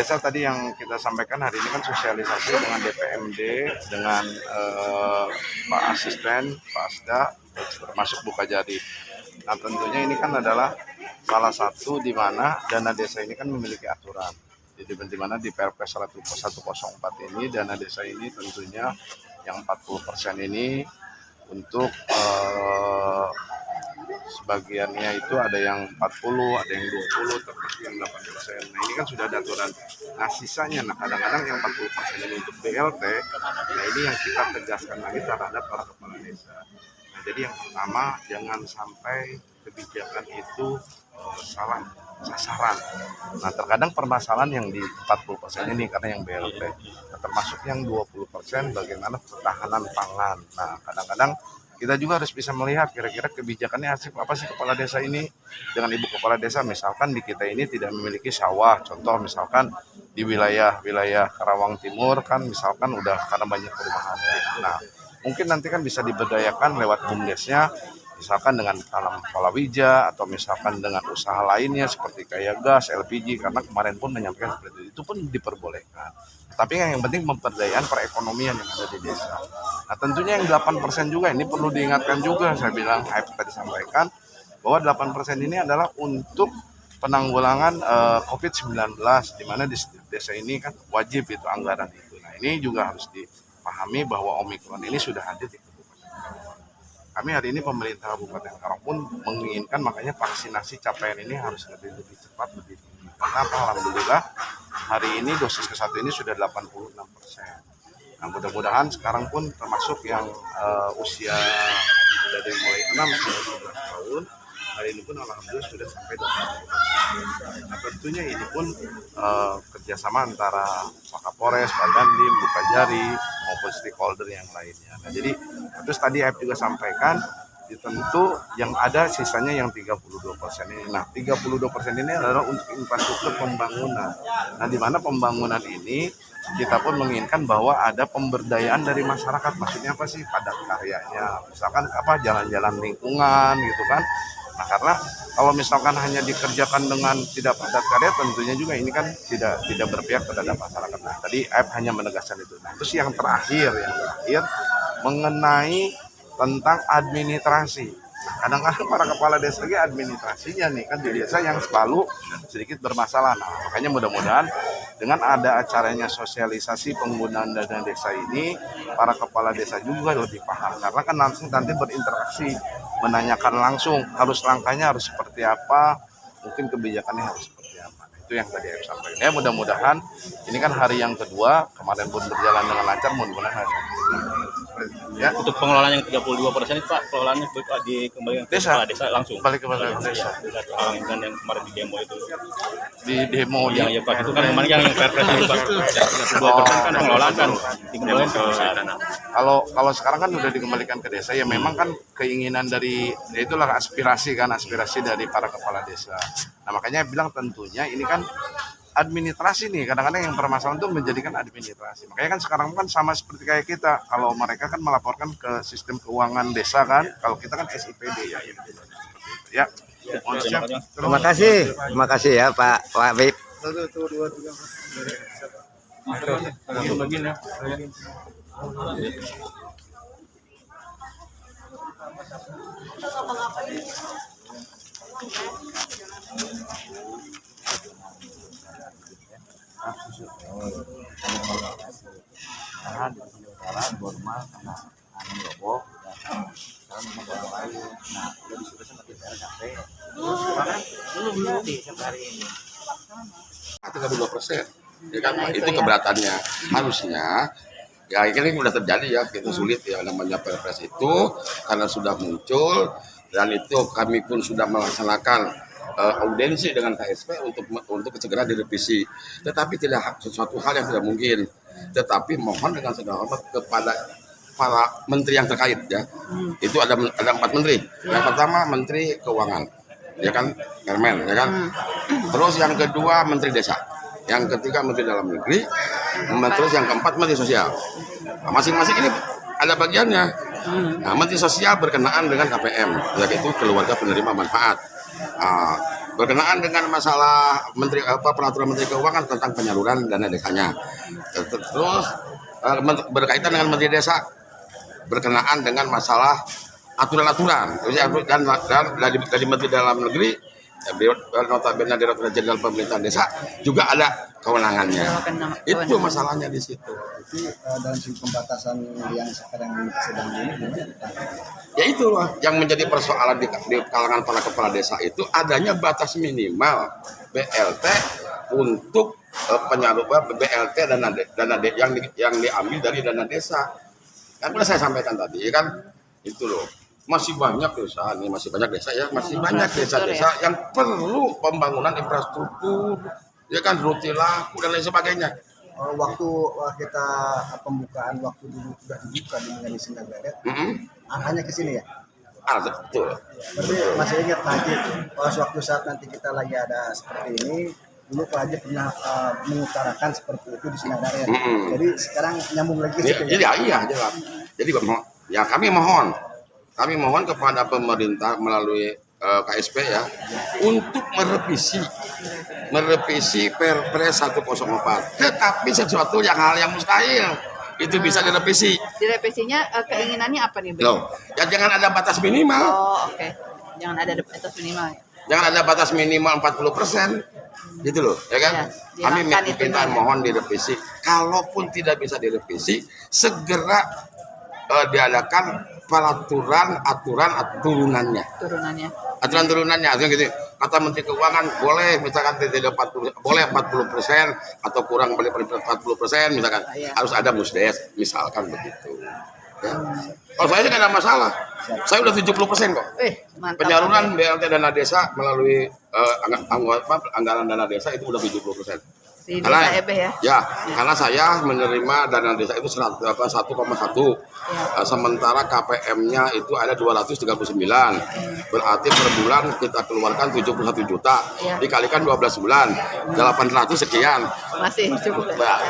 biasa tadi yang kita sampaikan hari ini kan sosialisasi dengan DPMD, dengan Pak Asisten, Pak Asda, termasuk Buka Jadi. Nah tentunya ini kan adalah salah satu di mana dana desa ini kan memiliki aturan. Jadi di mana di Perpres 104 ini dana desa ini tentunya yang 40% ini untuk sebagiannya itu ada yang 40, ada yang 20, termasuk yang 8%. Nah ini kan sudah ada aturan. Nah sisanya, nah kadang-kadang yang 40% ini untuk BLT, nah ini yang kita tegaskan lagi terhadap para kepala desa. Nah jadi yang pertama, jangan sampai kebijakan itu salah sasaran. Nah terkadang permasalahan yang di 40% ini karena yang BLT, nah, termasuk yang 20% bagaimana ketahanan pangan. Nah kadang-kadang kita juga harus bisa melihat kira-kira kebijakannya asik apa sih kepala desa ini dengan ibu kepala desa. Misalkan di kita ini tidak memiliki sawah, contoh misalkan di wilayah Karawang Timur kan misalkan udah karena banyak perumahan. Nah mungkin nanti kan bisa diberdayakan lewat BUMDesnya, misalkan dengan tanam palawija atau misalkan dengan usaha lainnya seperti kayak gas, LPG, karena kemarin pun menyampaikan seperti itu pun diperbolehkan. Tapi yang penting pemberdayaan perekonomian yang ada di desa. Nah tentunya yang 8% juga ini perlu diingatkan juga, saya bilang tadi sampaikan bahwa 8% ini adalah untuk penanggulangan COVID-19 di mana di desa ini kan wajib itu anggaran itu. Nah ini juga harus dipahami bahwa Omikron ini sudah hadir di Kabupaten Karawang. Kami hari ini pemerintah Kabupaten Karawang pun menginginkan makanya vaksinasi capaian ini harus lebih cepat, lebih tinggi. Karena alhamdulillah hari ini dosis ke-1 ini sudah 86%. Nah mudah-mudahan sekarang pun termasuk yang usia dari mulai 6 sampai 11 tahun, hari ini pun alhamdulillah sudah sampai 80%. Nah tentunya ini pun kerjasama antara Pak Kapolres, Pak Dandim, Buka Jari, maupun stakeholder yang lainnya. Nah jadi terus tadi Aib juga sampaikan, tentu yang ada sisanya yang 32% ini. Nah 32% ini adalah untuk infrastruktur pembangunan. Nah di mana pembangunan ini kita pun menginginkan bahwa ada pemberdayaan dari masyarakat. Maksudnya apa sih? Padat karyanya. Misalkan apa jalan-jalan lingkungan gitu kan. Nah karena kalau misalkan hanya dikerjakan dengan tidak padat karya, tentunya juga ini kan tidak berpihak terhadap masyarakat. Nah tadi Aib hanya menegaskan itu. Nah terus yang terakhir mengenai tentang administrasi. Kadang-kadang para kepala desa lagi administrasinya nih kan di desa yang selalu sedikit bermasalah. Nah, makanya mudah-mudahan dengan ada acaranya sosialisasi penggunaan dana desa ini, para kepala desa juga lebih paham. Karena kan nanti berinteraksi, menanyakan langsung harus langkahnya harus seperti apa, mungkin kebijakannya harus seperti apa. Nah, itu yang tadi saya sampaikan. Ya mudah-mudahan ini kan hari yang kedua, kemarin pun berjalan dengan lancar, mudah-mudahan hari ini. Ya. Untuk pengelolaan yang 32% itu Pak, pengelolaannya dikembalikan ke kepala desa langsung. Balik kepada desa. Dengan yang kemarin di demo itu. Di demo yang ya Pak itu kan kemarin yang Perpres itu Pak. 2% kan pengelolaan kan dikembalikan ke desa. Kalau sekarang kan udah dikembalikan ke desa ya memang kan keinginan dari ya itulah aspirasi dari para kepala desa. Nah makanya bilang tentunya ini kan administrasi nih, kadang-kadang yang permasalahan itu menjadikan administrasi. Makanya kan sekarang kan sama seperti kayak kita, kalau mereka kan melaporkan ke sistem keuangan desa kan, kalau kita kan SIPD ya. Ya. Terima kasih ya Pak Wabib. Ya kan, itu keberatannya. Harusnya ya ini sudah terjadi ya, itu sulit ya namanya Perpres itu karena sudah muncul dan itu kami pun sudah melaksanakan audiensi dengan KSP untuk segera direvisi. Tetapi tidak sesuatu hal yang tidak mungkin. Tetapi mohon dengan segala hormat kepada para menteri yang terkait ya. Itu ada 4 menteri. Yang pertama Menteri Keuangan, ya kan, Permen, ya kan. Terus yang kedua Menteri Desa. Yang ketiga Menteri Dalam Negeri. Terus yang keempat Menteri Sosial. Nah, masing-masing ini ada bagiannya. Nah, Menteri Sosial berkenaan dengan KPM, yaitu keluarga penerima manfaat. berkenaan dengan masalah peraturan Menteri Keuangan tentang penyaluran dana desanya. Terus berkaitan dengan Menteri Desa berkenaan dengan masalah aturan-aturan dan dari Menteri Dalam Negeri, notabene Direktur Jenderal Pemerintahan Desa juga ada kewenangannya. Itu masalahnya di situ. Jadi dalam segi pembatasan yang sekarang sedang ini, Ya itulah yang menjadi persoalan di kalangan para kepala desa itu adanya batas minimal BLT untuk penyaluran BLT yang diambil dari dana desa. Kan pernah saya sampaikan tadi kan itu loh. Masih banyak desa masih banyak desa-desa yang perlu pembangunan infrastruktur, ya kan, rute laku dan lain sebagainya. waktu kita pembukaan waktu dulu sudah dibuka di Indonesia Nagaret, arahnya ke sini ya. Betul. Berarti masih ingat Pak Haji, waktu saat nanti kita lagi ada seperti ini, dulu Pak Haji pernah mengutarakan seperti itu di Sinagaret. Jadi sekarang nyambung lagi situ ya. Iya, jelas. Jadi ya kami mohon kepada pemerintah melalui KSP ya untuk merevisi Perpres 104. Tetapi sesuatu hal yang mustahil itu bisa direvisi. Direvisinya keinginannya apa nih, Bu? Loh, ya jangan ada batas minimal. Oh, oke. Jangan ada batas minimal. Jangan ada batas minimal 40%. Gitu loh, ya kan? Ya, kami minta ya. mohon direvisi. Kalaupun tidak bisa direvisi, segera diadakan aturan turunannya. Aturan turunannya gitu. Kata Menteri Keuangan boleh misalkan tidak 40 atau kurang dari 40% misalkan. Harus ada musdes misalkan begitu. Ya. Kalau saya sih nggak ada masalah. Saya udah 70% kok. Mantap. Penyaluran BLT dana desa melalui anggaran dana desa itu udah 70%. Di Karena desa Ebeh ya. Karena saya menerima dana desa itu 1,1. Sementara KPM-nya itu ada 239. Berarti per bulan kita keluarkan 71 juta. Ya. Dikalikan 12 bulan, 800 sekian. Masih cukup. Nah,